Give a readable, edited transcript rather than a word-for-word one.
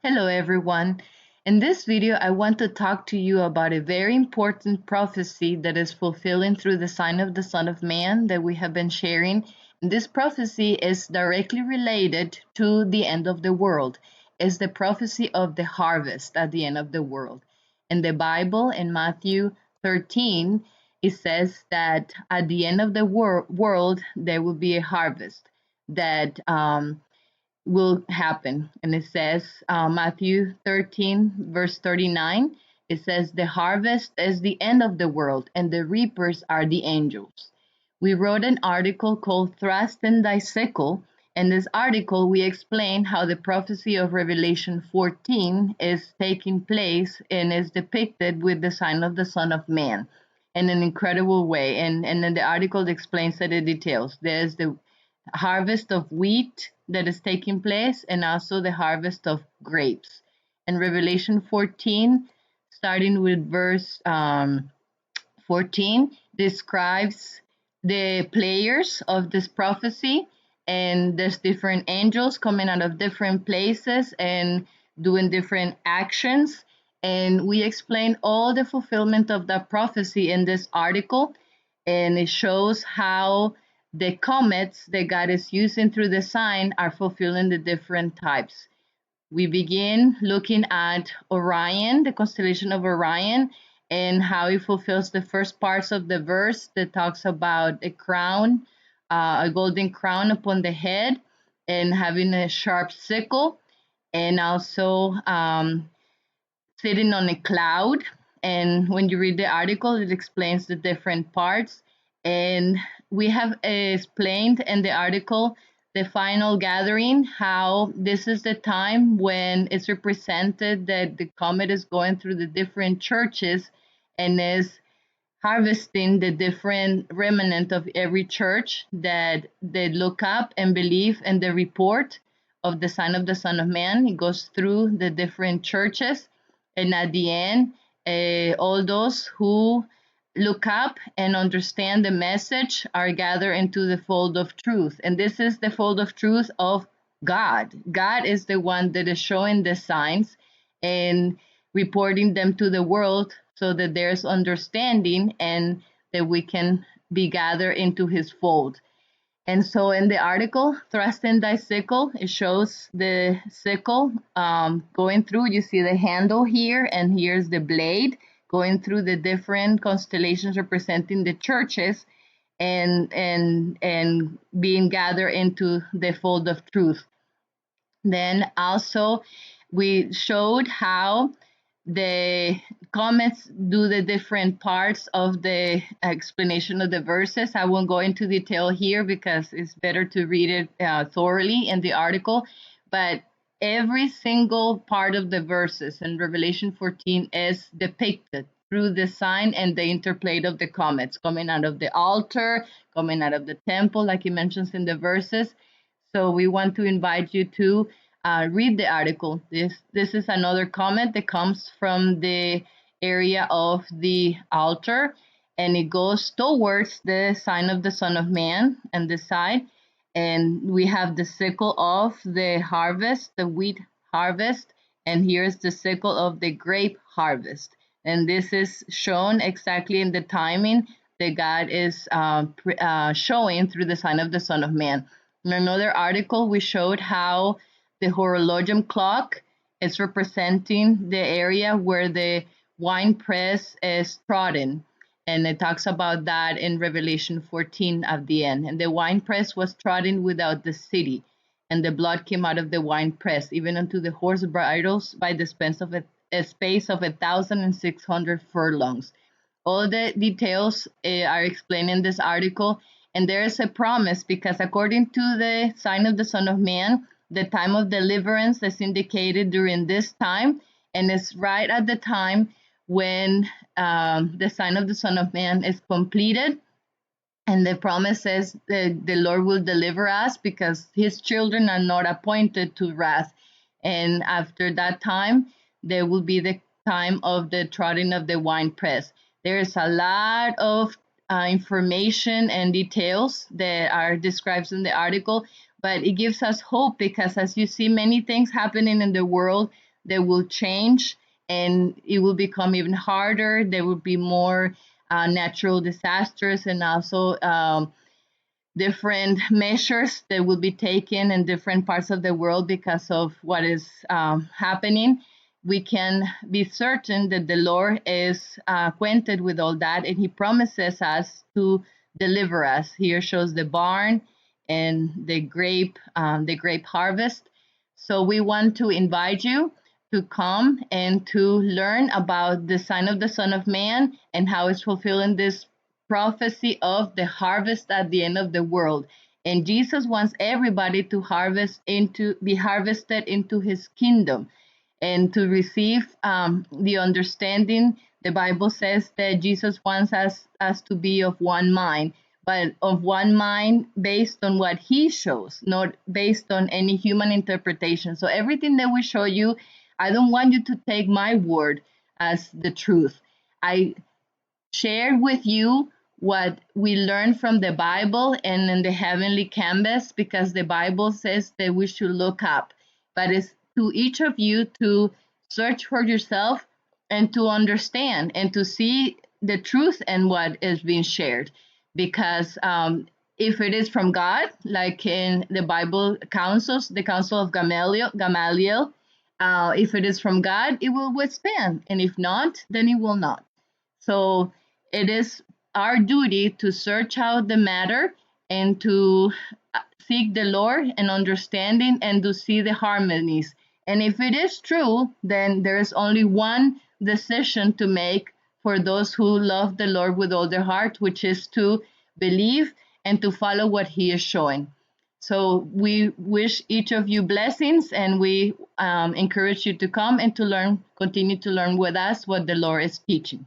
Hello everyone. In this video, I want to talk to you about a very important prophecy that is fulfilling through the sign of the Son of Man that we have been sharing. And this prophecy is directly related to the end of the world. It's the prophecy of the harvest at the end of the world. In the Bible, in Matthew 13, it says that at the end of the world, there will be a harvest that will happen. And it says, Matthew 13, verse 39, it says, "The harvest is the end of the world, and the reapers are the angels." We wrote an article called Thrust in Thy Sickle. In this article, we explain how the prophecy of Revelation 14 is taking place and is depicted with the sign of the Son of Man in an incredible way. And then the article explains that in details. There's the harvest of wheat that is taking place and also the harvest of grapes. In Revelation 14, starting with verse 14, describes the players of this prophecy, and there's different angels coming out of different places and doing different actions. And we explain all the fulfillment of that prophecy in this article, and it shows how the comets that God is using through the sign are fulfilling the different types. We begin looking at Orion, the constellation of Orion, and how it fulfills the first parts of the verse that talks about a crown, a golden crown upon the head, and having a sharp sickle, and also sitting on a cloud. And when you read the article, it explains the different parts. And we have explained in the article the final gathering, how this is the time when it's represented that the comet is going through the different churches and is harvesting the different remnant of every church that they look up and believe in the report of the sign of the Son of Man. It goes through the different churches, and at the end, all those who look up and understand the message are gathered into the fold of truth. And this is the fold of truth of God. God is the one that is showing the signs and reporting them to the world so that there's understanding and that we can be gathered into his fold. And so in the article, Thrust in Thy Sickle, it shows the sickle going through. You see the handle here, and here's the blade going through the different constellations representing the churches and being gathered into the fold of truth. Then also we showed how the comments do the different parts of the explanation of the verses. I won't go into detail here because it's better to read it thoroughly in the article. But every single part of the verses in Revelation 14 is depicted through the sign and the interplay of the comets coming out of the altar, coming out of the temple, like he mentions in the verses. So we want to invite you to read the article. This is another comment that comes from the area of the altar, and it goes towards the sign of the Son of Man on this side. And we have the sickle of the harvest, the wheat harvest, and here's the sickle of the grape harvest. And this is shown exactly in the timing that God is showing through the sign of the Son of Man. In another article, we showed how the horologium clock is representing the area where the wine press is trodden. And it talks about that in Revelation 14 at the end. And the wine press was trodden without the city, and the blood came out of the wine press, even unto the horse bridles by the space of 1,600 furlongs. All the details are explained in this article, and there is a promise because according to the sign of the Son of Man, the time of deliverance is indicated during this time, and it's right at the time when the sign of the Son of Man is completed. And the promise says that the Lord will deliver us because his children are not appointed to wrath. And after that time, there will be the time of the trotting of the winepress. There is a lot of information and details that are described in the article, but it gives us hope because as you see many things happening in the world, they will change, and it will become even harder. There will be more natural disasters, and also different measures that will be taken in different parts of the world because of what is happening. We can be certain that the Lord is acquainted with all that, and He promises us to deliver us. Here shows the barn and the grape harvest. So we want to invite you to come and to learn about the sign of the Son of Man and how it's fulfilling this prophecy of the harvest at the end of the world. And Jesus wants everybody to be harvested into his kingdom and to receive the understanding. The Bible says that Jesus wants us to be of one mind, but of one mind based on what he shows, not based on any human interpretation. So everything that we show you, I don't want you to take my word as the truth. I share with you what we learn from the Bible and in the heavenly canvas, because the Bible says that we should look up. But it's to each of you to search for yourself and to understand and to see the truth and what is being shared. Because if it is from God, like in the Bible counsels, the counsel of Gamaliel, if it is from God, it will withstand. And if not, then it will not. So it is our duty to search out the matter and to seek the Lord and understanding and to see the harmonies. And if it is true, then there is only one decision to make for those who love the Lord with all their heart, which is to believe and to follow what He is showing. So we wish each of you blessings, and we encourage you to come and to learn, continue to learn with us what the Lord is teaching.